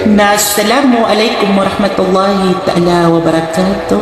Assalamualaikum warahmatullahi ta'ala wabarakatuh.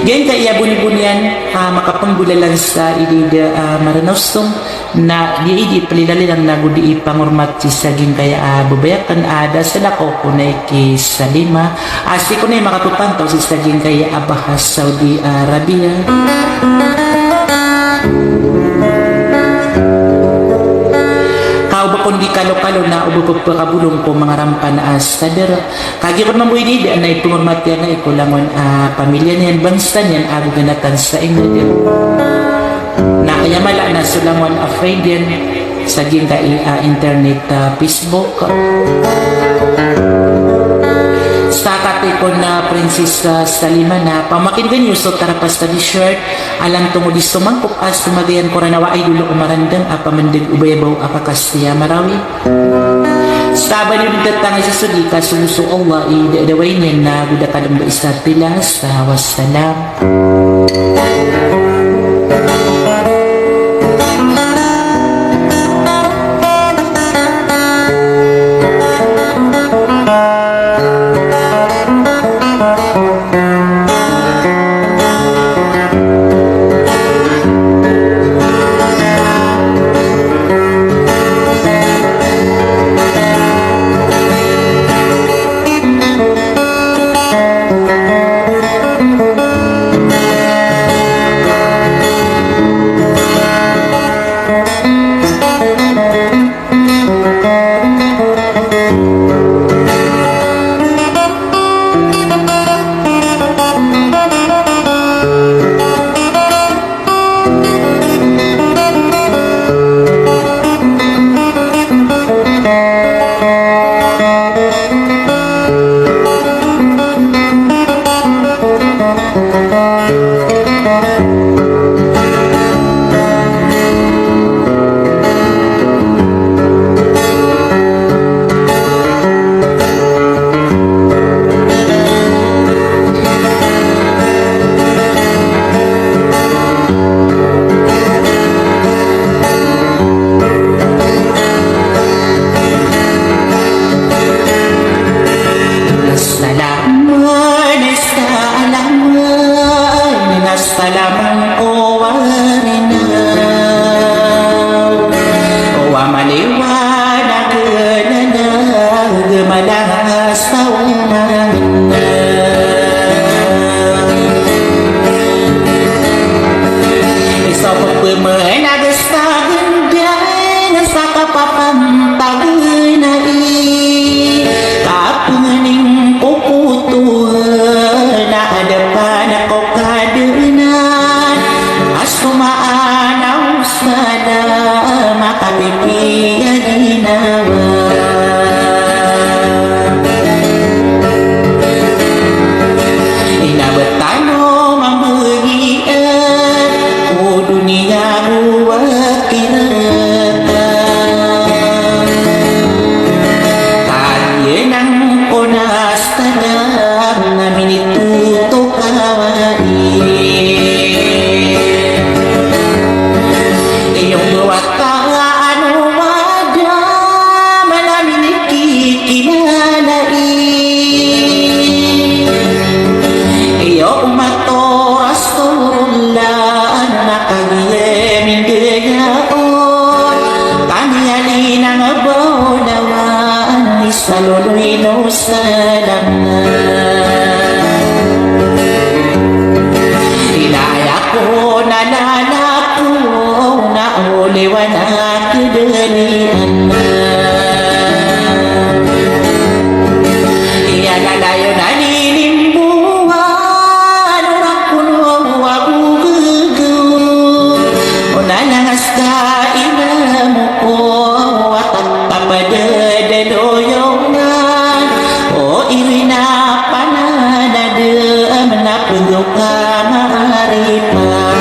Ganyan kaya buni-bunian makapanggulalan sa idida maranostong na di palilali lang nagudi pangurmat si saging kaya babayakan ada sila ko kunay ki Salima asi kunay makatupantaw si saging kaya abahas Saudi Arabia. Kung di kalo-kalo na ubupag pakabulong ko mga rampan sader kagi ko naman buhay di na ipumurmat yan na ikulangon pamilya niyan bansa niyan ako ganatan sa inyo din na kaya mala na sulangon afraid yan saging ka internet Facebook sa kate ko na Princess Salima na pamakin ganyo so tarapas na di shirt alam tungo di sumangkop as sumagayan ko ranawa ay dulo umarandang pamandig ubayabaw apakasya marawi saban yung datang sa sudika suluso Allah idadaway niya na gudakadang ba isa pilas wassalam. Salaman o warinaw o amaliwanag na nagmalas sa unang isa po pumanag sa gandan sa kapapantagay na kapuning kukutuhan na adapan ako kadunan as kumaanaw sana makapipiya ginawa inabatan mo mamuhian o dunia buat kiratan kaya nang kunas tanang na minituto kawain iyong buwat kaan wada malamin ikikinalain iyo umatoras turulan nakaglemin gayaon kaniyalin ang abawnawan isaluloy no salaman inaya ko nananako na uliwan at kudalian iyanalayo na nilimbuhan urak puno wabugugu unalangas ka inamu ko watak papadadaloyongan o irinapanadadam na pagluka maaripatan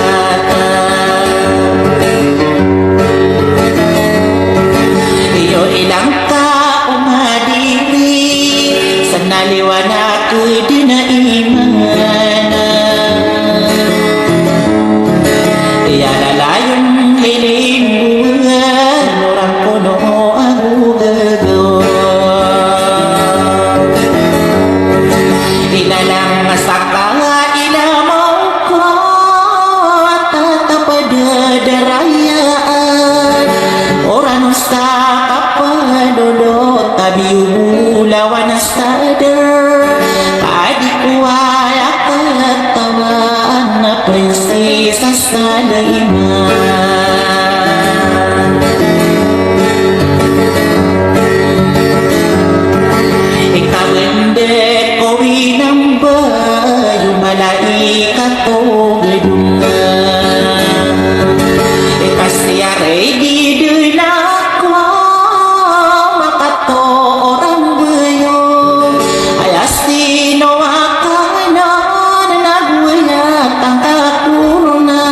sa kapadulot tabi ubulawan na stader Adi kuway akatawan na prinsesa sa daiman Ikaw hindi ko inambay malaikat o gadungan Ikasiyari di dinakwa makato orang bayong Ayasino akanan nagwayat ang kakuruna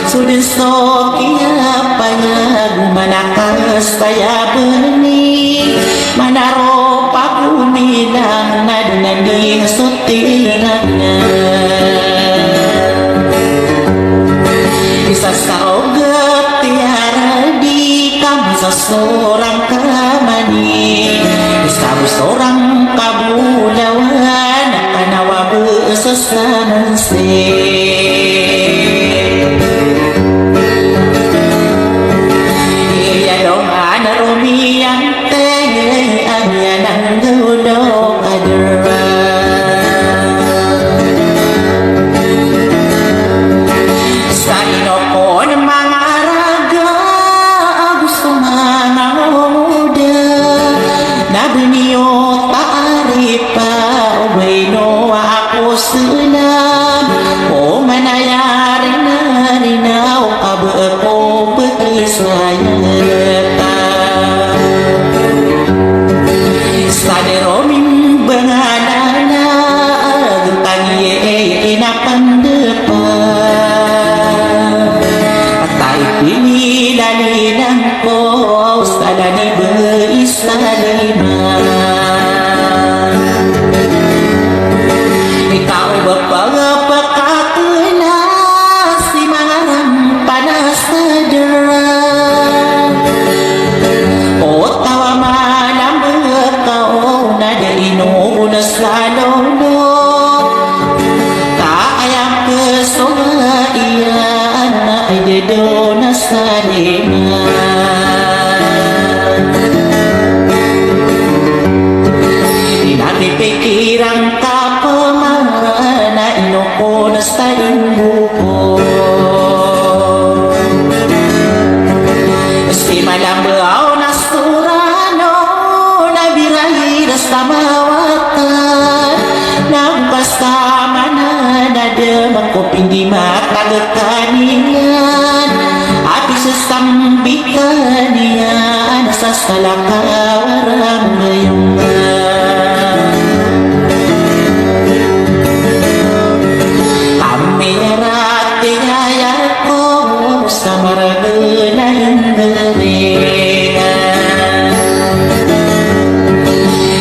Sudin so kaya payag manakas kaya benih Manaro pagumilang na dunaging sutingannya Isa sa ogat tiara di kamu sa sorang kamani Isa mo sorang kabulawan Kanawa besasanan Iya dong ana rumiyang tenge Anya nang dudok adera Sa inokon mga raga gusto manangoda Nabiniyo taari pa Uweno ako sulam O manayari na rinaw Aba ako pagkisayata Sa deroming banganana Gentang ye inapandepan Patay pinilalinan ko Sana ni berisaliman Ikaw ba pagpakatulas Di mga rampanas na daran O tawa manang berkau Na dainunas sa lolo Kaayang kesunga iyan Na ay dedonas sa liman Inapipikirang kapamana Inoko na sa buko Si malambaw na surano Nabirahi na sa mawatan Nagpasama na nadamang ko Pindi matagakanian Api sa sambikanian Sa salakawarang ngayungan Amirati ngaya ko Sa maragana hinggalingan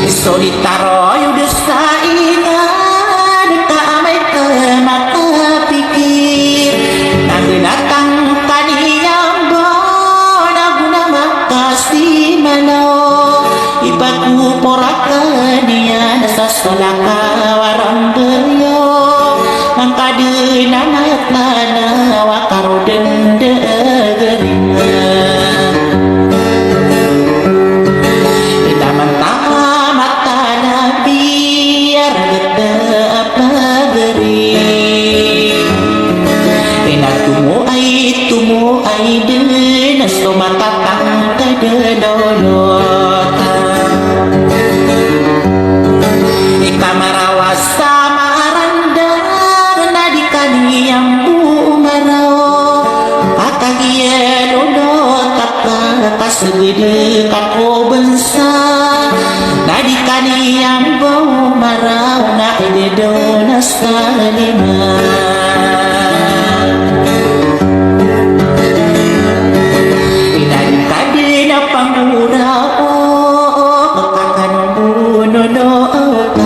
Solitaro yuda sa ingan Kaamay ka makapikir Nagdatang kaniyang ba Naguna makasimano Ipagpupura ka niya Nasa salakawarang beryo Ang kadinang at nanawa Karudeng degeringan Itaman-tamat na biar gede apa geri Tumu ay din Sumatatang kadedolotan Ikamarawas sa marandar Na di kaniyang umaraw Kakagielo do Kasagede kako bensa Na di kaniyang umaraw Na idedonas sa liman Pinadikadi na pangurao Kakanbuno nookan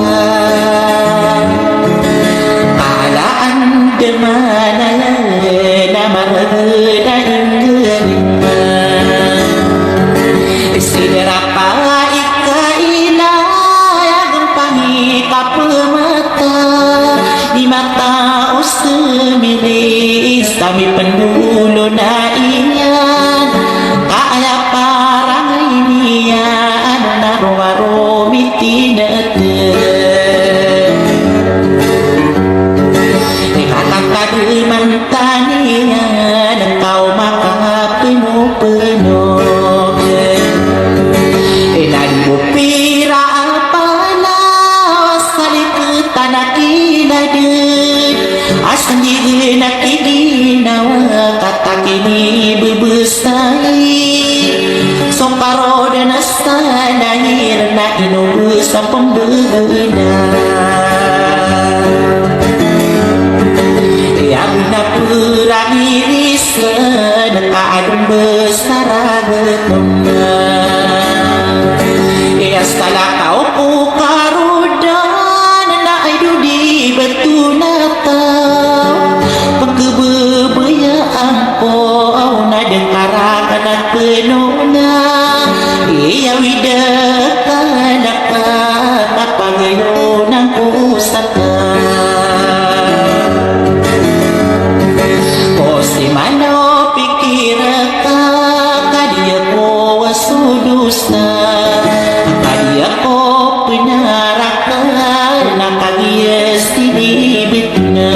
Kaalaan demanay Na maragda inggalingan Isidera pa ikailay Agang pangikap mata Di mata usemilis Kami pendulo na iyan Kaya pa dan astana hirna inu sa pembeuna ya bina perang irisan kaadun besar getuna ya skala kau ku karudan na idu di betunata pekebebaya angkau na dengkarakan penuna iya widakana kapangayunang kusaka Kosti mano pikiraka kadia ko wasudusta kadia ko pinaraka nakagiyas tinibitna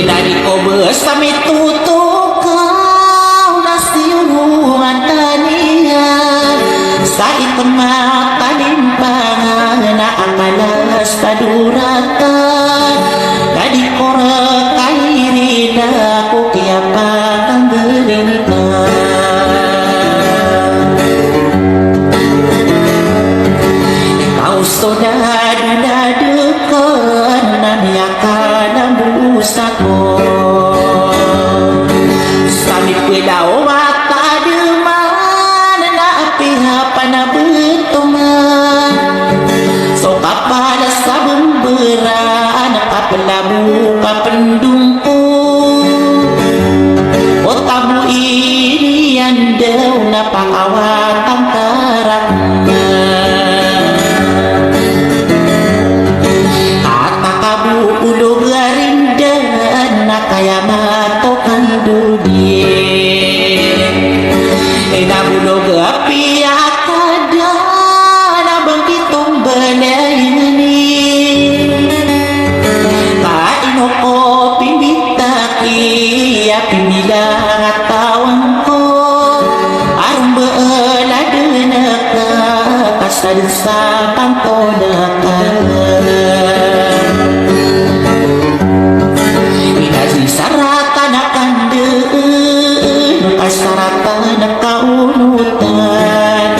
dari ko bersama tutukaw nasiyungan tanian sa itong matalimpangan na akalas kaduratan kadi ko rekairin ako kaya panggelintan kau sodadu dadukan namiakan ang busa ko Sami pilaw mata duman na apirapan na betuman So kapala sa bumberaan kapalabu kapendungko O tamu ini yang daw na pangawatan karakna Kata kabu ulo garindan na kaya matokan dudi Nabulog api akada na bangkitong banayani Kaino ko pimbitaki pimilang at tawang ko Arong beelado na ka kasal sa pangtonaka Inasisaratan na kandun Kasaratan na kaunutan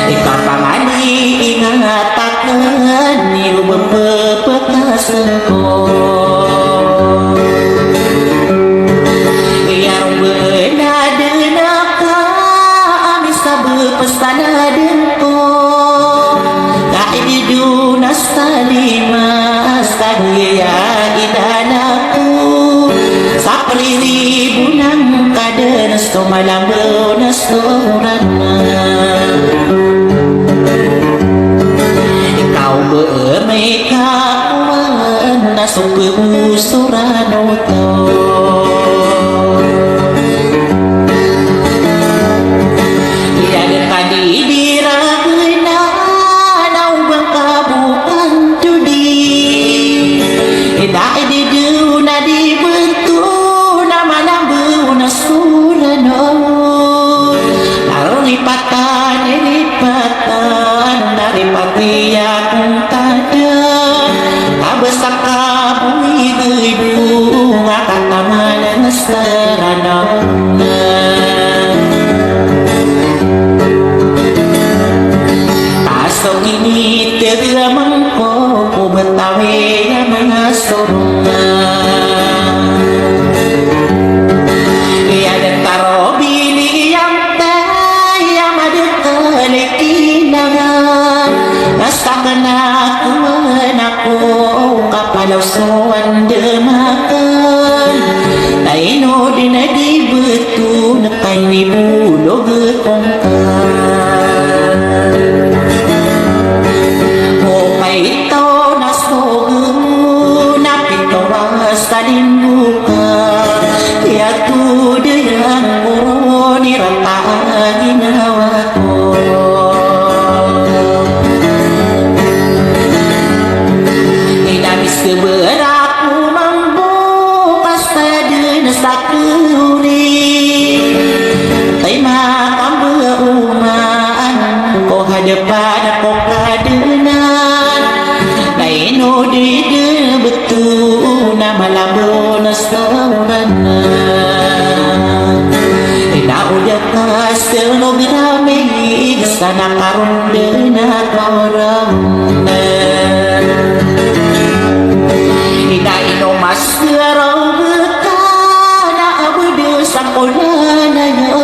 Ikapangani ingatakan Niyo mapapatasan ko Iyarong benada na ka Amis sa bepestanadan ko Kaidu na sa limas Kagaya idanaku Sa priribu ng kadanas Tumalambo na sorana Ikaw bermay kawan Na supusurano to Iyan kanidira na Naubang kabukan tudi Idaididu na dibentu Na malambu na surano Naripatan Naripati akong tada Tabasak kabui ibu Ngakatamanan na sarana Pasong ini tiramang ko Betawi yang mga sorungan Iyan taro bili yang tayo madukalikinangan Nastakan ako kapalawsuan demakan Taino din na di betu Nakay ni bulog kongkan ito na sogo na pitawas talimbuka Kaya tuday ang muro nirataan ginawa ko Inamis keberako mambukas tadi na sa kuri Tay makambauman ko hadapan ako kadenan Naino di betul na malabo na sorana dekas tenog ramig sana karon na kaurang inaino mas garaw beka na abudu sa kulana yo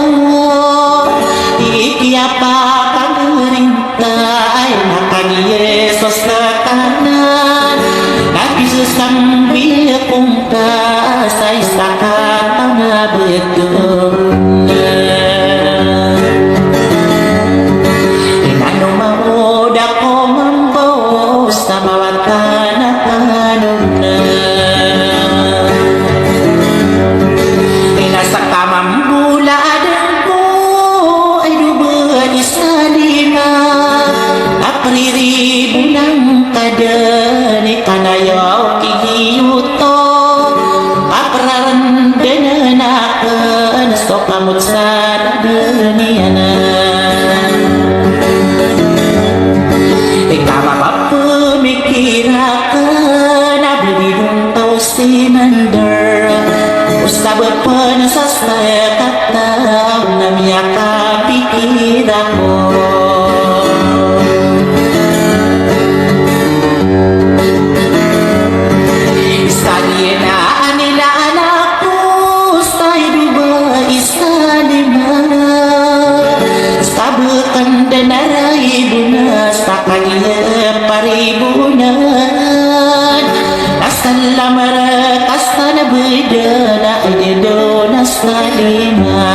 ikiapa pangrinta ay nakani Yesus na tanan nagisambil kung kasay sa katang na betul inano mauda ko mambaw sa mawatan at tanong na inasa kamang buladan ko ay duba isa lima apriribo ng kadani kanayaw kihiyuto aprarandanan akan so kamot sa dunianan ikama ba pumikira ka na bilidong tao sinander usabot pa na sa kataw na miyaka pikira ko Asal lamar kasana beda na idedo na salima